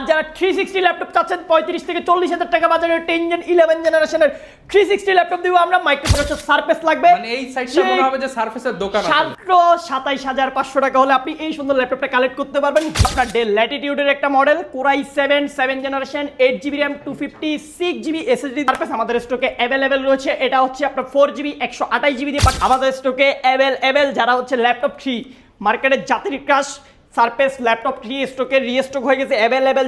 যারা 360 ল্যাপটপ চাচ্ছেন 35 থেকে 40,000 টাকা বাজারের 10 জেন 11 জেনারেশনের 360 ল্যাপটপ দিব আমরা। মাইক্রোসফট সারফেস লাগবে, মানে এই সাইডটা মনে হবে যে সারফেসের দোকান আছে। 27,500 টাকা হলে আপনি এই সুন্দর ল্যাপটপটা কালেক্ট করতে পারবেন। আপনার ডেল ল্যাটিটিউডের একটা model, Core i7 generation, 8GB RAM 256GB SSD surface আমাদের স্টকে অ্যাভেলেবেল রয়েছে। এটা হচ্ছে আপনার 4GB 128GB দিয়ে আমাদের স্টকে অ্যাভেলেবেল। যারা হচ্ছে ল্যাপটপ 3 মার্কেটের জাতির ক্রাশ সারফেস ল্যাপটপ 3 স্টকে রিস্টক হয়ে গেছে অ্যাভেলেবেল।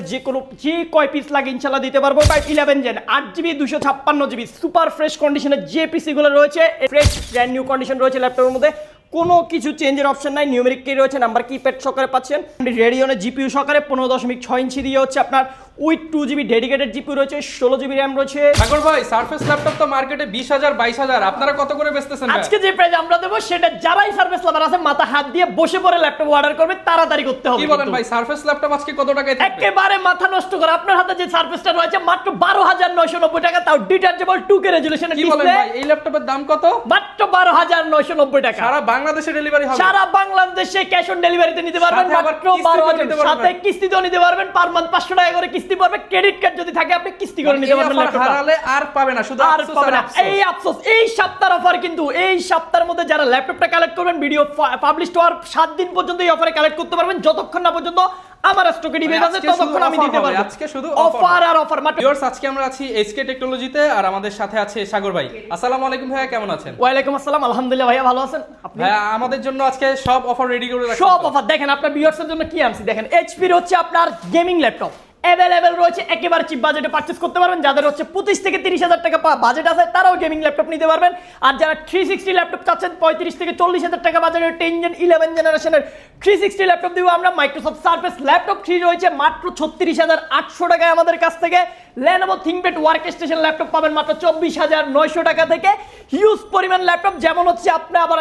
যে কয় পিস লাগে ইনশাল্লাহ দিতে পারবো। By 11 gen 8GB 256GB super fresh কন্ডিশনের যে পিসিগুলো রয়েছে, ফ্রেশ ব্র্যান্ড নিউ কন্ডিশন রয়েছে ল্যাপটপের মধ্যে, কোনো কিছু চেঞ্জের অপশন নাই। নিউমেরিক কি রয়েছে, নাম্বার কিপ্যাড সহকারে পাচ্ছেন। রেডিয়নের জিপিইউ সহকারে 15.6 ইঞ্চি দিয়ে হচ্ছে আপনার উইথ 2GB ডেডিকেটেড জিপিইউ রয়েছে, 16GB RAM রয়েছে। সাগর ভাই সারফেস ল্যাপটপ তো মার্কেটে 20,000 22,000, আপনারা কত করে বেচতেছেন? আজকে যে প্রাইস আমরা দেবো সেটা যারাই সারফেস লাভার আছে মাথা হাত দিয়ে বসে পড়ে ল্যাপটপ অর্ডার করবে, তাড়াতাড়ি করতে হবে। কি বলেন ভাই, সারফেস ল্যাপটপ আজকে কত টাকায় থাকবে? একেবারে মাথা নষ্ট করে আপনার হাতে যে সারফেসটা রয়েছে মাত্র 12,990 টাকা, তাও ডিটাচেবল 2K রেজোলিউশনের কি বলেন ডিসপ্লে। ভাই, এই ল্যাপটপের দাম কত? মাত্র 12,990 টাকা। সারা বাংলাদেশে ডেলিভারি হবে? সারা বাংলাদেশে ক্যাশ অন ডেলিভারিতে নিতে পারবেন। মাত্র 12,000 সাথে কিস্তিতেও নিতে পারবেন। পার মান্থ 500 টাকা করে কিস্তি পড়বে। ক্রেডিট কার্ড যদি থাকে আপনি কিস্তি করে নিতে পারবেন ল্যাপটপটা। হারালে আর পাবে না, শুধু আর আফসোস পাবে আর না। আফসোস। এই আফসোস এই সপ্তাহের অফার, কিন্তু এই সপ্তাহের মধ্যে যারা ল্যাপটপটা কালেক্ট করবেন ভিডিও পাবলিশ হওয়ার 7 দিন পর্যন্ত এই অফারে কালেক্ট করতে পারবেন, যতক্ষণ না পর্যন্ত আমার স্টকে ডিভাইস আছে ততক্ষণ আমি দিতে পারবো। আজকে শুধু অফার আর অফার। মাত্র ভিউয়ার্স, আজকে আমরা আছি এসকে টেকনোলজিতে আর আমাদের সাথে আছে সাগর ভাই। আসসালামু আলাইকুম ভাইয়া, কেমন আছেন? ওয়ালাইকুম আসসালাম, আলহামদুলিল্লাহ ভাইয়া ভালো আছেন আপনি? ভাইয়া আমাদের জন্য আজকে সব অফার রেডি করে রাখছেন। সব অফার দেখেন আপনার ভিউয়ার্সের জন্য কি আনছি দেখেন। এইচপির হচ্ছে আপনার গেমিং ল্যাপটপ অ্যাভেলেবেল রয়েছে, একেবারে চিপ বাজেটে পারচেজ করতে পারবেন। যাদের হচ্ছে 25 থেকে 30,000 টাকা বাজেট আছে তারাও গেমিং ল্যাপটপ নিতে পারবেন। আর যারা 360 ল্যাপটপ চাচ্ছেন 35 থেকে 40,000 টাকা বাজারের 10 জেন 11 জেনারেশনের 360 ল্যাপটপ দিব আমরা। মাইক্রোসফট সারফেস ল্যাপটপ 3 রয়েছে মাত্র 36,800 টাকায় আমাদের কাছ থেকে। Lenovo ThinkPad ওয়ার্কস্টেশন ল্যাপটপ পাবেন মাত্র 24,900 টাকা থেকে। হিউজ পরিমাণ ল্যাপটপ, যেমন হচ্ছে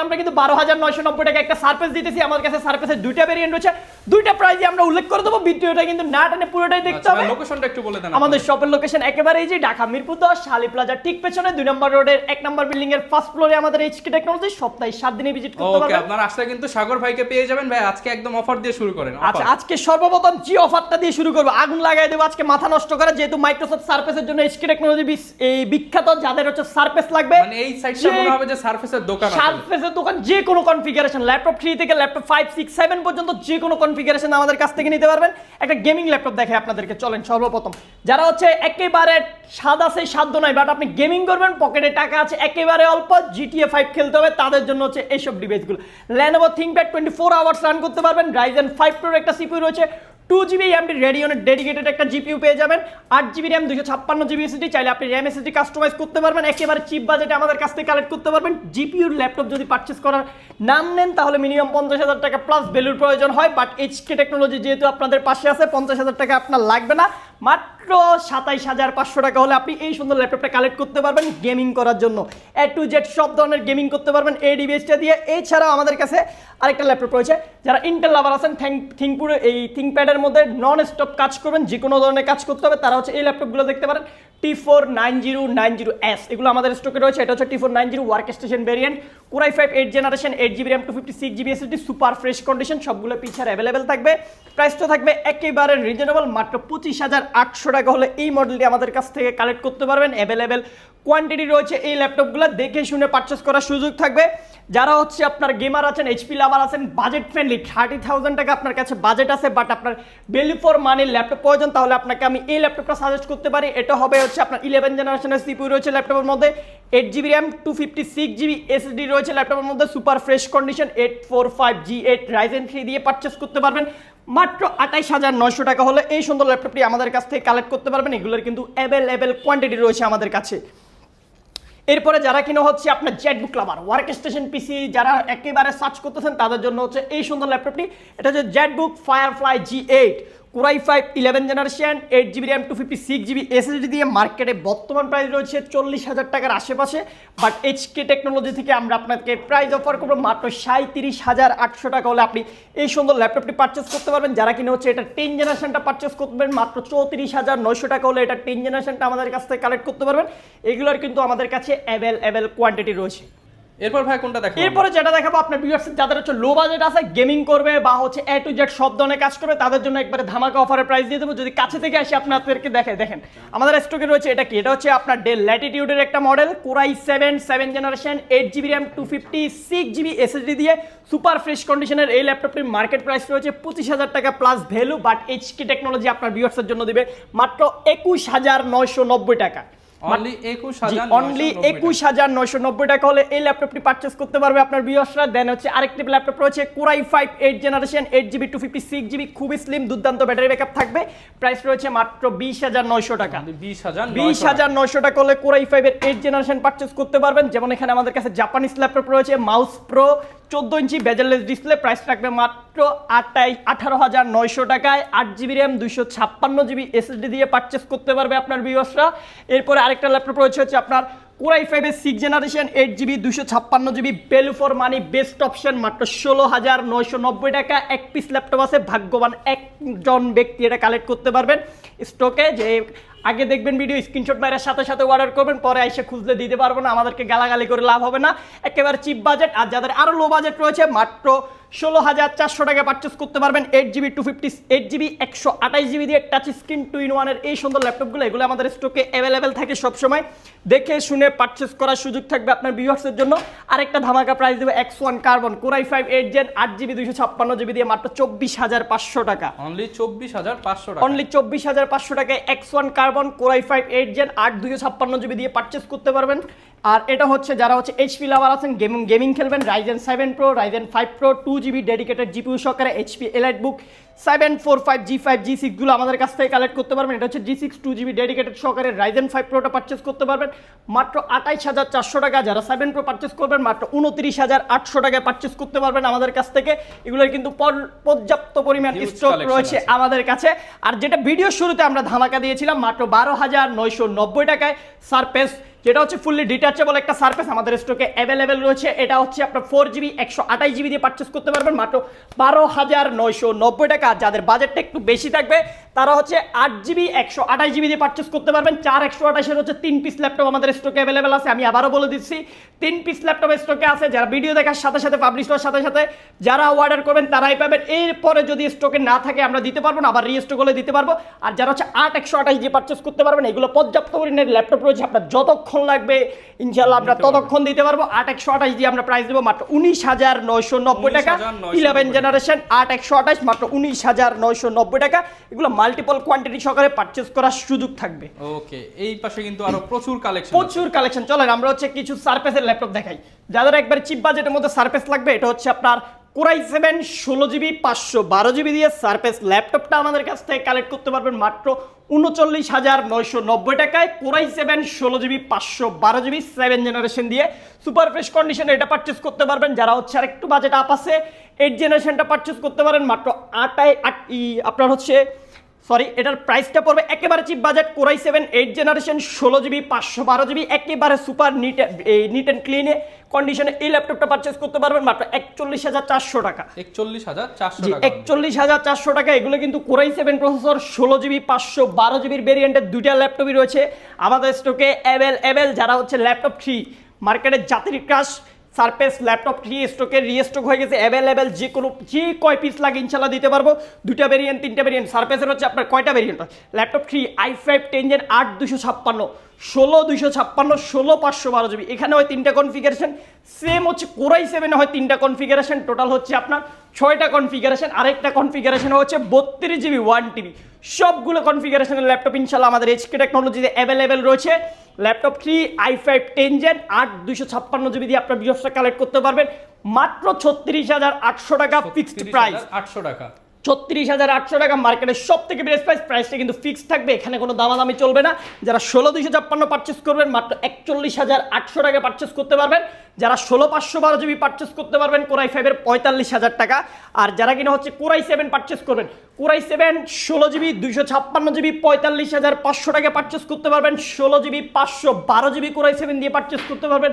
আমরা কিন্তু 12,990 টাকা একটা সারফেস দিতেছি। আমার কাছে সারফেসের দুইটা ভেরিয়েন্ট রয়েছে, দুইটা প্রাইসই আমরা উল্লেখ করে দেবো। ভিডিওটা কিন্তু না টানে পুরোটাই দেখতে হবে। লোকেশনটা একটু বলে দেন। আমাদের শপের লোকেশন একেবারে এই যে ঢাকা মিরপুর 10 শালি প্লাজার ঠিক পেছনে 2 নম্বর রোডের 1 নম্বর বিল্ডিং এর ফার্স্ট ফ্লোরে আমাদের এইচকে টেকনোলজি। সপ্তাহে 7 দিনে ভিজিট করতে ওকে, পারবেন। আপনারা আসলে কিন্তু সাগর ভাইকে পেয়ে যাবেন। ভাই আজকে একদম অফার দিয়ে শুরু করেন। আচ্ছা, আজকে সর্বপ্রথম জি অফারটা দিয়ে শুরু করব। আগুন লাগাই দেব আজকে মাথা নষ্ট করে, যেহেতু মাইক্রোসফট সারফেসের জন্য এইচকে টেকনোলজি এই বিখ্যাত। যাদের হচ্ছে সারফেস লাগবে, মানে এই সাইডটা মনে হবে যে সারফেসের দোকান আছে। সারফেসের দোকান, যে কোনো কনফিগারেশন ল্যাপটপ 3 থেকে ল্যাপটপ 5 6 7 পর্যন্ত যে কোনো কনফিগারেশন আমাদের কাছ থেকে নিতে পারবেন। একটা গেমিং ল্যাপটপ দেখে আপনাদেরকে চলেন। সর্বপ্রথম যারা হচ্ছে একেবারে সাদা সেই সাধ্য নাই, বাট আপনি গেমিং করবেন, পকেটে টাকা আছে একেবারে অল্প, GTA 5 খেলতে হবে, তাদের জন্য হচ্ছে এইসব ডিভাইসগুলো। Lenovo ThinkPad 24 আওয়ার্স রান করতে পারবেন। Ryzen 5 Pro একটা CPU রয়েছে, 2GB AMD রেডিয়নের ডেডিকেটেড একটা জিপিইউ পেয়ে যাবেন, 8GB RAM 256GB SSD। চাইলে আপনি RAM SSD কাস্টমাইজ করতে পারবেন, একেবারে চিপ বাজেটে আমাদের কাছ থেকে কালেক্ট করতে পারবেন। জিপিইউর ল্যাপটপ যদি পারচেজ করার নাম নেন তাহলে মিনিমাম 50,000 টাকা প্লাস ভ্যালুর প্রয়োজন হয়, বাট এইচকে টেকনোলজি যেহেতু আপনাদের পাশে আছে 50,000 টাকা আপনার লাগবে না। মাত্র 27,500 টাকা হলে আপনি এই সুন্দর ল্যাপটপটা কালেক্ট করতে পারবেন গেমিং করার জন্য। A to Z সব ধরনের গেমিং করতে পারবেন এই ডিভাইসটা দিয়ে। এছাড়াও আমাদের কাছে আরেকটা ল্যাপটপ রয়েছে, যারা ইন্টেল লাভার আছেন, থিংকপুরে এই থিংকপ্যাডের মধ্যে নন স্টপ কাজ করবেন, যে কোনো ধরনের কাজ করতে হবে, তারা হচ্ছে এই ল্যাপটপগুলো দেখতে পারেন। T49090S এগুলো আমাদের স্টকে রয়েছে। এটা হচ্ছে T490 workstation variant, Core i5 8 generation, 8GB RAM 256GB SSD super fresh condition, সবগুলো পিছার অ্যাভেলেবেল থাকবে। প্রাইসটা থাকবে একেবারে রিজনেবল, মাত্র 25,800 টাকা হলে এই মডেলটি আমাদের কাছ থেকে কালেক্ট করতে পারবেন। অ্যাভেলেবেল কোয়ান্টিটি রয়েছে এই ল্যাপটপগুলো, দেখে শুনে পারচেস করার সুযোগ থাকবে। যারা হচ্ছে আপনার গেমার আছেন, এইচপি লাভার আছেন, বাজেট ফ্রেন্ডলি 30,000 টাকা আপনার কাছে বাজেট আছে, বাট আপনার ভ্যালু ফর মানির ল্যাপটপ প্রয়োজন, তাহলে আপনাকে আমি এই ল্যাপটপটা সাজেস্ট করতে পারি। এটা হবে হচ্ছে আপনার 11 জেনারেশনের CPU রয়েছে ল্যাপটপের মধ্যে, 8GB RAM 256GB SSD রয়েছে ল্যাপটপের মধ্যে, super fresh condition, 845G8 Ryzen 3 দিয়ে পারচেস করতে পারবেন। মাত্র 28,900 টাকা হলে এই সুন্দর ল্যাপটপটি আমাদের কাছ থেকে কালেক্ট করতে পারবেন। এগুলোর কিন্তু অ্যাভেলেবেল কোয়ান্টিটি রয়েছে আমাদের কাছে। এরপরে যারা কিনা হচ্ছে আপনার জেটবুক লাভার ওয়ার্কস্টেশন পিসি যারা একেবারে সার্চ করতেছেন তাদের জন্য হচ্ছে এই সুন্দর ল্যাপটপটি। এটা হচ্ছে Jetbook firefly G8 Core i5 11 generation, 8GB RAM 256GB SSD দিয়ে মার্কেটে বর্তমান প্রাইস রয়েছে 40,000 টাকার আশেপাশে, বাট এইচকে টেকনোলজি থেকে আমরা আপনাকে প্রাইস অফার করবো মাত্র 37,800 টাকা হলে আপনি এই সুন্দর ল্যাপটপটি পারচেস করতে পারবেন। যারা কিনা হচ্ছে এটা 10 জেনারেশনটা পারচেস করবেন মাত্র 34,900 টাকা হলে এটা 10 জেনারেশনটা আমাদের কাছ থেকে কালেক্ট করতে পারবেন। এগুলোর কিন্তু আমাদের কাছে অ্যাভেলেবেল কোয়ান্টিটি রয়েছে। এরপর ভাই কোনটা দেখাবো? এরপরে যেটা দেখাবো আপনার ভিউয়ার্স যাদের হচ্ছে লো বাজেট আছে, গেমিং করবে বা হচ্ছে A to Z সব ধরনের কাজ করবে, তাদের জন্য একবারে ধামাকা অফারের প্রাইস দিয়ে দেবো। যদি কাছে থেকে আসি আপনাদেরকে দেখেন আমাদের স্টকে রয়েছে এটা কি, এটা হচ্ছে আপনার ডেল ল্যাটিটিউডের একটা model, core i 7 generation, 8GB RAM, 256GB SSD দিয়ে সুপার ফ্রেশ কন্ডিশনের এই ল্যাপটপটির মার্কেট প্রাইস রয়েছে 25,000 টাকা plus value, but HK technology আপনার ভিউয়ার্সের জন্য দিবে মাত্র 21,990 টাকা। অনলি 21,990 টাকা হলে এই ল্যাপটপটি পারচেজ করতে পারবে আপনার ভিউয়ার্সরা। দেন হচ্ছে আরেকটি ল্যাপটপ রয়েছে কোরাই 5 8 জেনারেশন, 8GB 256GB, খুবই স্লিম, দুর্দান্ত ব্যাটারি ব্যাকআপ থাকবে, প্রাইস রয়েছে মাত্র 20,900 টাকা। 20,900 টাকা হলে কোরাই 5 এর 8 জেনারেশন পারচেজ করতে পারবেন। যেমন এখানে আমাদের কাছে জাপানিজ ল্যাপটপ রয়েছে, মাউস প্রো 14 ইঞ্চি বেজেললেস ডিসপ্লে, প্রাইস থাকবে মাত্র 18,900 টাকায়। 8GB র্যাম, 256GB SSD দিয়ে পারচেজ করতে পারবে আপনার ভিউয়ার্সরা। এরপরে আরেকটা ল্যাপটপ রয়েছে হচ্ছে আপনার কোরাই 5 এর 6 generation, 8GB 256GB, value for money best option, মাত্র 16,990 টাকা। এক পিস ল্যাপটপ আছে, ভাগ্যবান একজন ব্যক্তি এটা কালেক্ট করতে পারবেন স্টকে। যে আগে দেখবেন ভিডিও, স্ক্রিনশট মারার সাথে সাথে অর্ডার করবেন, পরে এসে খুঁজলে দিতে পারবো না, আমাদেরকে গালাগালি করে লাভ হবে না। একেবারে চিপ বাজেট। আর যাদের আরো লো বাজেট রয়েছে, মাত্র 16,400 টাকা পারচেস করতে পারবেন 8GB 128GB দিয়ে টাচ স্ক্রিন 2-in-1 এর এই সুন্দর ল্যাপটপগুলো। এগুলো আমাদের স্টকে অ্যাভেলেবেল থাকে সবসময়, দেখে শুনে পারচেস করার সুযোগ থাকবে আপনার ভিউয়ার্সের জন্য। আরেকটা ধামাকা প্রাইস দেবে X1 carbon core i 5 8 gen, 8GB 256GB দিয়ে মাত্র 24,500 টাকা। অনলি 24,500 টাকা। অনলি 24,500 টাকায় X1 carbon core i 5 8 gen 8 256GB দিয়ে পারচেস করতে পারবেন। আর এটা হচ্ছে যারা হচ্ছে HP লাভার আছেন, গেমিং খেলবেন, Ryzen 7 Pro, Ryzen 5 Pro, 2GB dedicated GPU সহকারে HP EliteBook 745 G5 G6 গুলো আমাদের কাছ থেকে কালেক্ট করতে পারবেন। এটা হচ্ছে G6 2GB ডেডিকেটেড সহকারে Ryzen 5 Proটা পারচেস করতে পারবেন মাত্র 28,400 টাকা। যারা 7 Pro পারচেস করবেন মাত্র 29,800 টাকায় পারচেস করতে পারবেন আমাদের কাছ থেকে। এগুলোর কিন্তু পর্যাপ্ত পরিমাণ স্টক রয়েছে আমাদের কাছে। আর যেটা ভিডিও শুরুতে আমরা ধামাকা দিয়েছিলাম মাত্র 12,990 টাকায় সারফেস, যেটা হচ্ছে ফুললি ডিটাচেবল একটা সারফেস, আমাদের স্টকে অ্যাভেলেবেল রয়েছে। এটা হচ্ছে আপনার 4GB 128GB দিয়ে পারচেস করতে পারবেন মাত্র 12,990 টাকা। যাদের বাজেটটা একটু বেশি থাকবে তারা হচ্ছে 8GB 128GB দিয়ে পারচেস করতে পারবেন। 4 128 এর হচ্ছে 3 পিস ল্যাপটপ আমাদের স্টকে অ্যাভেলেবেল আছে। আমি আবারও বলে দিচ্ছি 3 পিস ল্যাপটপ স্টকে আছে। যারা ভিডিও দেখার সাথে সাথে পাবলিশ হওয়ার সাথে সাথে যারা অর্ডার করবেন তারাই পাবেন। এরপরে যদি স্টকে না থাকে আমরা দিতে পারবো না, আবার রিস্টক হলে দিতে পারবো। আর যারা হচ্ছে 8 128 দিয়ে পারচেস করতে পারবেন, এগুলো পর্যাপ্ত পরিমাণের ল্যাপটপ রয়েছে, আপনার যতক্ষণ লাগবে ইনশাআল্লাহ আমরা ততক্ষণ দিতে পারবো। 8 128 দিয়ে আমরা প্রাইস দেবো মাত্র 19,990 টাকা। 11 জেনারেশন 8 128 মাত্র 19,990 টাকা। এগুলো মাল্টিপল কোয়ান্টিটি সহকারে পারচেস করার সুযোগ থাকবে। ওকে, এই পাশে কিন্তু আরো প্রচুর কালেকশন। চলেন আমরা হচ্ছে কিছু সারফেসের ল্যাপটপ দেখাই। যাদের একবার চিপ বাজেটের মধ্যে সারফেস লাগবে, এটা হচ্ছে আপনার কোরাই 7 16GB 512GB দিয়ে সারফেস ল্যাপটপটা আমাদের কাছ থেকে কালেক্ট করতে পারবেন মাত্র 39,990 টাকায়। কোরাই 7 16GB 512GB 7 জেনারেশন দিয়ে সুপার ফ্রেশ কন্ডিশনে এটা পারচেস করতে পারবেন। যারা হচ্ছে আর একটু বাজেট আপ আছে 8 জেনারেশনটা পারচেস করতে পারেন মাত্র আপনার হচ্ছে এটার প্রাইসটা পড়বে একেবারে chip budget. Core i 7 8 generation 16GB 512GB একেবারে সুপার নিট অ্যান্ড ক্লিন কন্ডিশনে এই ল্যাপটপটা পারচেস করতে পারবেন মাত্র 41,400 টাকা। 41,400 টাকা। এগুলো কিন্তু কোরাই 7 প্রসেসর 16GB 512GB ভেরিয়েন্টের দুইটা ল্যাপটপই রয়েছে আমাদের স্টকে অ্যাভেলেবেল। যারা হচ্ছে ল্যাপটপ 3 মার্কেটের জাতির ক্রাশ সারফেস ল্যাপটপ 3 স্টকে রিস্টক হয়ে গেছে অ্যাভেলেবেল। যে কয় পিস লাগে ইনশাল্লাহ দিতে পারবো। দুইটা ভেরিয়েন্ট 3টা ভেরিয়েন্ট সারফেসের হচ্ছে আপনার কয়টা variant laptop 3 i5 10 gen 8 256 16 256 16 512GB, এখানে হয় 3টা কনফিগারেশন। সেম হচ্ছে কোরাই 7 হয় 3টা কনফিগারেশন, টোটাল হচ্ছে আপনার 6টা কনফিগারেশন। আরেকটা কনফিগারেশন হচ্ছে 32GB 1TB। সবগুলো কনফিগারেশনের ল্যাপটপ ইনশাল্লাহ আমাদের এইচকে টেকনোলজিতে অ্যাভেলেবেল রয়েছে। ল্যাপটপ 3 i5 10 জেন 8 256GB দিয়ে আপনার ভিডিওসটা কালেক্ট করতে পারবেন মাত্র 36,800 টাকা ফিক্সড প্রাইস। 800 টাকা 36,800 টাকা মার্কেটের সব থেকে বেস্ট প্রাইস। প্রাইসটা কিন্তু ফিক্সড থাকবে, এখানে কোনো দামাদামি চলবে না। যারা 16 256 পারচেস করবেন মাত্র 41,800 টাকা পারচেস করতে পারবেন। যারা 16 512GB পারচেস করতে পারবেন কোরাই 5 এর 45,000 টাকা। আর যারা কিনা হচ্ছে কোরাই 7 পারচেস করবেন, কোরাই 7 16GB 256GB 45,500 টাকা পারচেস করতে পারবেন। 16GB 512GB কোরাই 7 দিয়ে পারচেস করতে পারবেন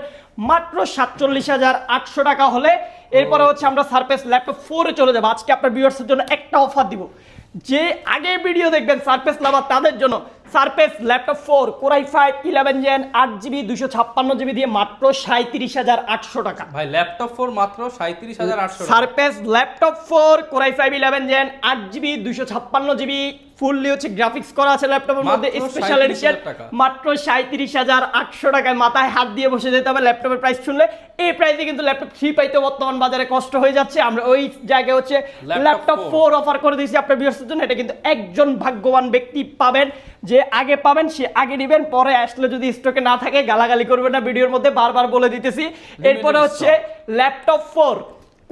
মাত্র 47,800 টাকা হলে। এরপরে হচ্ছে আমরা সারফেস ল্যাপটপ 4 এ চলে যাবো। আজকে আপনার ভিউয়ার্সের জন্য একটা অফার দিব, যে আগে ভিডিও দেখবেন সারফেস লাভার তাদের জন্য surface laptop 4 core i 5 11 gen 8GB 256GB দিয়ে মাত্র 37,800 টাকা। ভাই ল্যাপটপ 4 মাত্র 37,800 টাকা। Surface laptop 4 core i 5 11 gen 8GB 256GB fully হচ্ছে গ্রাফিক্স করা আছে ল্যাপটপের মধ্যে, মাত্র স্পেশাল এডিশন 37,000 টাকা। মাত্র 37,800 টাকায়। মাথায় হাত দিয়ে বসে যেতে হবে ল্যাপটপের প্রাইস শুনলে। এই প্রাইসে কিন্তু ল্যাপটপ 3 পাইতে বর্তমান বাজারে কষ্ট হয়ে যাচ্ছে। আমরা ওই জায়গায় হচ্ছে ল্যাপটপ 4 অফার করে দিয়েছি আপনার ভিউয়ার্সদের জন্য। এটা কিন্তু একজন ভাগ্যবান ব্যক্তি পাবেন, যে আগে পাবেন সে আগে নেবেন, পরে আসলে যদি স্টকে না থাকে গালাগালি করবেন না, ভিডিওর মধ্যে বারবার বলে দিতেছি। এরপরে হচ্ছে laptop 4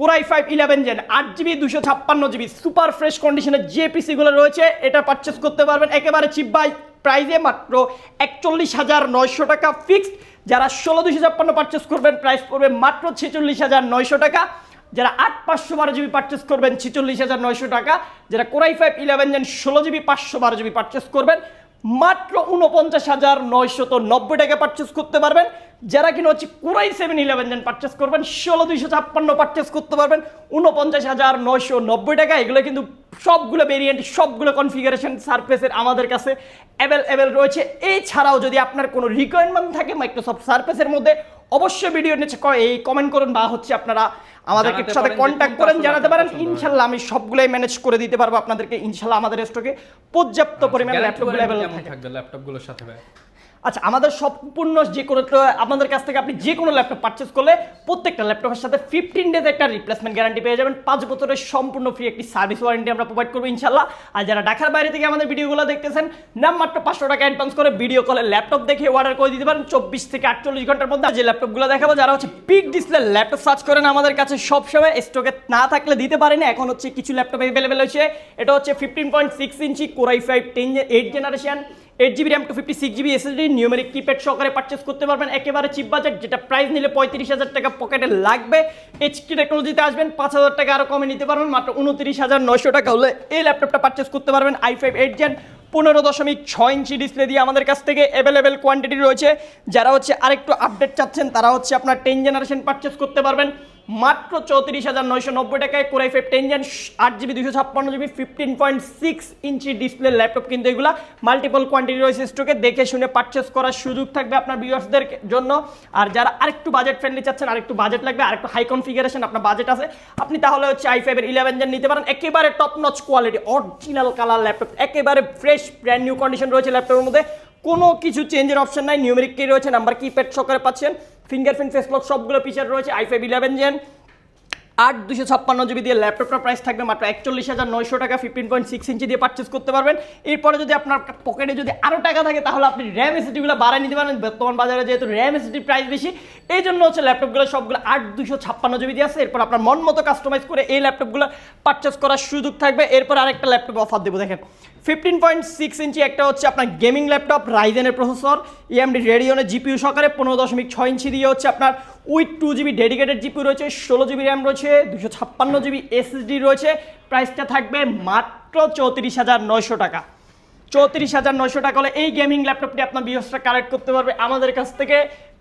core i 5 11 gen 8GB 256GB super fresh কন্ডিশনের যে পিসিগুলো রয়েছে এটা পারচেস করতে পারবেন একেবারে চিপ বাই প্রাইসে মাত্র 41,900 টাকা ফিক্সড। যারা 16,256 পারচেস করবেন প্রাইস পড়বে মাত্র 46,900 টাকা। যারা 8/512GB পারচেস করবেন 46,900 টাকা। যারা core i 5 11 gen 16GB 512GB purchase করবেন মাত্র 49,990 টাকা পারচেস করতে পারবেন। যারা কিনা হচ্ছে কোরাই 7 11 জেন পারচেস করবেন 16,256 পারচেস করতে পারবেন 49,990 টাকা। এগুলো কিন্তু সবগুলো ভেরিয়েন্ট, সবগুলো কনফিগারেশন সারফেসের আমাদের কাছে অ্যাভেলেবেল রয়েছে। এছাড়াও যদি আপনার কোনো রিকোয়ারমেন্ট থাকে মাইক্রোসফট সারফেসের মধ্যে অবশ্যই ভিডিও নিচে এই কমেন্ট করুন, বা হচ্ছে আপনারা আমাদেরকে জানাতে সাথে পারেন যে কন্ট্যাক্ট কোনটা করেন, আসলে জানাতে পারেন। আপনার পছন্দ হয়। ইনশাল্লাহ আমি সবগুলোই ম্যানেজ করে দিতে পারবো আপনাদেরকে। ইনশাল্লাহ আমাদের স্টকে পর্যাপ্ত পরিমাণ ল্যাপটপগুলো অ্যাভেলেবল থাকে। থাকবে ল্যাপটপগুলোর সাথে ভাই? আচ্ছা, আমাদের সম্পূর্ণ যে কোনো আপনাদের কাছ থেকে আপনি যে কোনো ল্যাপটপ পারচেস করলে প্রত্যেকটা ল্যাপটপের সাথে 15 ডেজ একটা রিপ্লেসমেন্ট গ্যারান্টি পেয়ে যাবেন। 5 বছরের সম্পূর্ণ ফ্রি একটি সার্ভিস ওয়ারেন্টি আমরা প্রোভাইড করবো ইনশাল্লাহ। আর যারা ঢাকার বাইরে থেকে আমাদের ভিডিওগুলো দেখতেছেন, নাম মাত্র 500 টাকা অ্যাডভান্স করে ভিডিও কলে ল্যাপটপ দেখে অর্ডার করে দিতে পারেন 24 থেকে 48 ঘন্টার মধ্যে। যে ল্যাপটপগুলো দেখাবো, যারা হচ্ছে বিগ ডিসপ্লে ল্যাপটপ সার্চ করেন আমাদের কাছে সবসময় স্টকে না থাকলে দিতে পারি না, এখন হচ্ছে কিছু ল্যাপটপ অ্যাভেলেবেল হয়েছে। এটা হচ্ছে 15.6 ইঞ্চি core i 5 8 generation 8GB RAM 256GB SSD numeric keypad সহকারে পারচেস করতে পারবেন একেবারে চিপ বাজেট। যেটা প্রাইস নিলে 35,000 টাকা পকেটে লাগবে। এইচপি টেকনোলজিতে আসবেন 5,000 টাকা আরও কমে নিতে পারবেন, মাত্র 29,900 টাকা হলে এই ল্যাপটপটা পারচেস করতে পারবেন। i5 8 জেন 15.6 ইঞ্চি ডিসপ্লে দিয়ে আমাদের কাছ থেকে অ্যাভেলেবেল কোয়ান্টিটি রয়েছে। যারা হচ্ছে আরেকটু আপডেট চাচ্ছেন তারা হচ্ছে আপনার 10 জেনারেশন পারচেস করতে পারবেন মাত্র 34,990 টাকায়। Core i 5 10 gen 8GB 256GB 15.6 inch display laptop, কিন্তু এগুলা মাল্টিপল কোয়ান্টিটি রয়েছে স্টকে, দেখে শুনে পারচেস করার সুযোগ থাকবে আপনার ভিউয়ার্সদের জন্য। আর যারা আরেকটু বাজেট ফ্রেন্ডলি চাচ্ছেন, আরেকটু বাজেট লাগবে, আরেকটু হাই কনফিগারেশন আপনার বাজেট আছে, আপনি তাহলে হচ্ছে i5 এর 11 জেন নিতে পারেন। একেবারে top notch quality original colour laptop, একেবারে ফ্রেশ ব্র্যান্ড নিউ কন্ডিশন রয়েছে ল্যাপটপের মধ্যে, কোনো কিছু চেঞ্জের অপশন নাই। নিউমেরিক কি রয়েছে, নাম্বার কিপ্যাড সহকারে পাচ্ছেন, ফিঙ্গারপ্রিন্ট ফেস লক সবগুলো ফিচার রয়েছে। i5 11 জেন 8/256GB দিয়ে ল্যাপটপটার প্রাইস থাকবে মাত্র 41,900 টাকা। 15.6 ইঞ্চি দিয়ে পারচেস করতে পারবেন। এরপরে যদি আপনার পকেটে যদি আরও টাকা থাকে তাহলে আপনি র্যাম এসএসডিগুলো বাড়ায় নিতে পারেন। বর্তমান বাজারে যেহেতু র্যাম এসএসডি প্রাইস বেশি, এই জন্য হচ্ছে ল্যাপটপগুলো সবগুলো 8/256GB দিয়ে আছে। এরপর আপনার মন মতো কাস্টমাইজ করে এই ল্যাপটপগুলো পারচেস করার সুযোগ থাকবে। এরপর আরেকটা ল্যাপটপ অফার দেবো, দেখেন 15.6 ইঞ্চি একটা হচ্ছে আপনার গেমিং ল্যাপটপ, রাইজেনের প্রসেসর, AMD রেডিয়নের জিপিইউ সহকারে 15.6 ইঞ্চি দিয়ে হচ্ছে আপনার উইথ 2GB ডেডিকেটেড জিপিইউ রয়েছে, 16GB র্যাম রয়েছে, 256GB এসএসডি রয়েছে। প্রাইসটা থাকবে মাত্র 34,900 টাকা। 34,900 টাকা হলে এই গেমিং ল্যাপটপটি আপনার ভিউয়ার্সরা কালেক্ট করতে পারবে আমাদের কাছ থেকে।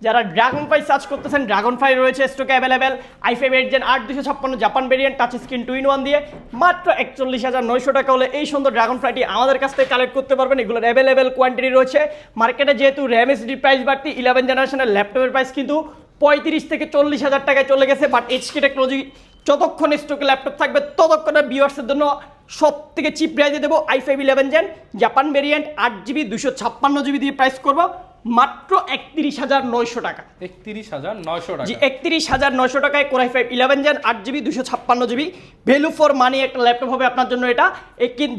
যারা ড্রাগন ফাই সার্চ করতেছেন, ড্রাগন ফাই রয়েছে স্টকে available. i5 8 gen 8/256 Japan variant, touch screen 2-in-1 দিয়ে মাত্র 41,900 টাকা হলে এই সুন্দর ড্রাগন ফ্লাইটি আমাদের কাছ থেকে কালেক্ট করতে পারবেন। এগুলোর অ্যাভেলেবেল কোয়ান্টিটি রয়েছে মার্কেটে। যেহেতু র্যাম এসএসডি প্রাইস বাড়তি, 11 জেনারেশনের ল্যাপটপের প্রাইস কিন্তু 35 থেকে 40,000 টাকায় চলে গেছে। বাট এইচপি টেকনোলজি যতক্ষণ স্টকে ল্যাপটপ থাকবে ততক্ষণ ভিউয়ার্সের জন্য সব থেকে চিপ প্রাইসে দেবো। i5 11 gen Japan variant 8GB 256GB দিয়ে প্রাইস করবো মাত্র 31,900 টাকা। 31,900 টাকা। জি, 31,900 টাকায় core i 5 11 gen 8GB 256GB value for money একটা ল্যাপটপ হবে আপনার জন্য। এটা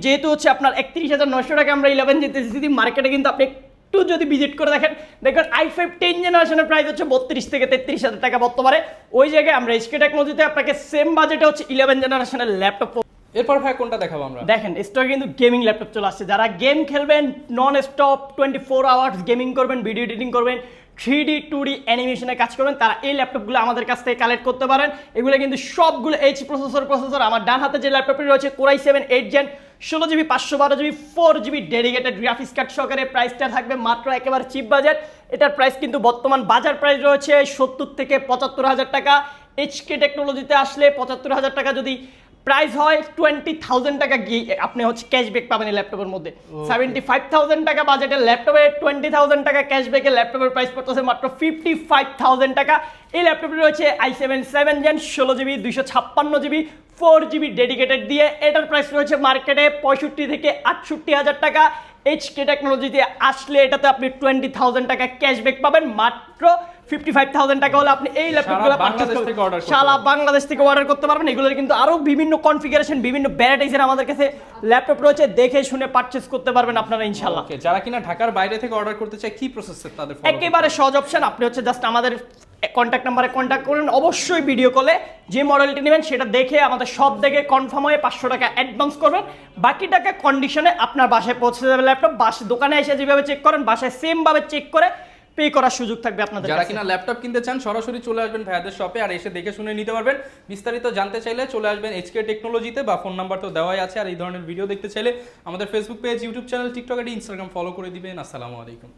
যেহেতু হচ্ছে আপনার 31,900 টাকা আমরা 11 যেতে মার্কেটে, কিন্তু আপনি একটু যদি ভিজিট করে দেখেন i5 10 জেনারেশনের প্রাইস হচ্ছে 32 থেকে 33,000 টাকা বর্তমানে। ওই জায়গায় আমরা এইচকে টেকনোলজিতে আপনাকে সেম বাজেটে হচ্ছে 11 জেনারেশনের ল্যাপটপ। এরপর ভাই কোনটা দেখাবো আমরা? দেখেন স্টকে কিন্তু গেমিং ল্যাপটপ চলে আসছে। যারা গেম খেলবেন, নন স্টপ 24 আওয়ার্স গেমিং করবেন, ভিডিও এডিটিং করবেন, 3D 2D অ্যানিমেশনে কাজ করবেন, তারা এই ল্যাপটপগুলো আমাদের কাছ থেকে কালেক্ট করতে পারেন। এগুলো কিন্তু সবগুলো এইচ প্রসেসর। আমার ডান হাতে যে ল্যাপটপটি রয়েছে core i 7 8 gen 16GB 512GB 4GB dedicated graphics card সহকারে। প্রাইসটা থাকবে মাত্র একেবারে চিপ বাজেট। এটার প্রাইস কিন্তু বর্তমান বাজার প্রাইস রয়েছে 70 থেকে 75,000 টাকা। এইচকে টেকনোলজিতে আসলে 75,000 টাকা যদি প্রাইস হয় 20,000 টাকা আপনি হচ্ছে ক্যাশব্যাক পাবেন এই ল্যাপটপের মধ্যে। 75,000 টাকা বাজেটের ল্যাপটপে 20,000 টাকা ক্যাশব্যাকে ল্যাপটপের প্রাইস পড়তেছে মাত্র 55,000 টাকা। এই ল্যাপটপটি রয়েছে i7 7 Gen 16GB 256GB 4GB dedicated দিয়ে। এটার প্রাইস রয়েছে মার্কেটে 65 থেকে 68,000 টাকা। HK টেকনোলজিতে আসলে এটাতে আপনি 20,000 টাকা ক্যাশব্যাক পাবেন। মাত্র 55,000 টাকা হলে আপনি এই ল্যাপটপগুলো সারা বাংলাদেশ থেকে অর্ডার করতে পারবেন। এগুলোর কিন্তু আরো বিভিন্ন কনফিগারেশন, বিভিন্ন ভ্যারাইটিসের আমাদের কাছে ল্যাপটপ রয়েছে, দেখে শুনে পারচেজ করতে পারবেন আপনারা ইনশাআল্লাহ। ওকে, যারা কিনা ঢাকার বাইরে থেকে অর্ডার করতে চায় কি প্রসেসে তাদের follow একেবারে সহজ অপশন, আপনি হচ্ছে জাস্ট আমাদের কন্ট্যাক্ট নাম্বারে কন্ট্যাক্ট করুন, অবশ্যই ভিডিও কলে যে মডেলটি নেবেন সেটা দেখে আমাদের সব দেখে কনফার্ম হয়ে 500 টাকা অ্যাডভান্স করবেন, বাকি টাকা কন্ডিশনে আপনার বাসায় পৌঁছে যাবে ল্যাপটপ। দোকানে এসে যেভাবে চেক করেন বাসায় সেম ভাবে চেক করে পে করার সুযোগ থাকবে আপনাদের। যারা কিনা ল্যাপটপ কিনতে চান সরাসরি চলে আসবেন ভাইয়াদের শপে আর এসে দেখে শুনে নিতে পারবেন। বিস্তারিত জানতে চাইলে চলে আসবেন HK টেকনোলজিতে, বা ফোন নাম্বার তো দেওয়াই আছে। আর এই ধরনের ভিডিও দেখতে চাইলে আমাদের Facebook page, YouTube channel, TikTok, Instagram follow করে দিবেন। আসসালামু আলাইকুম।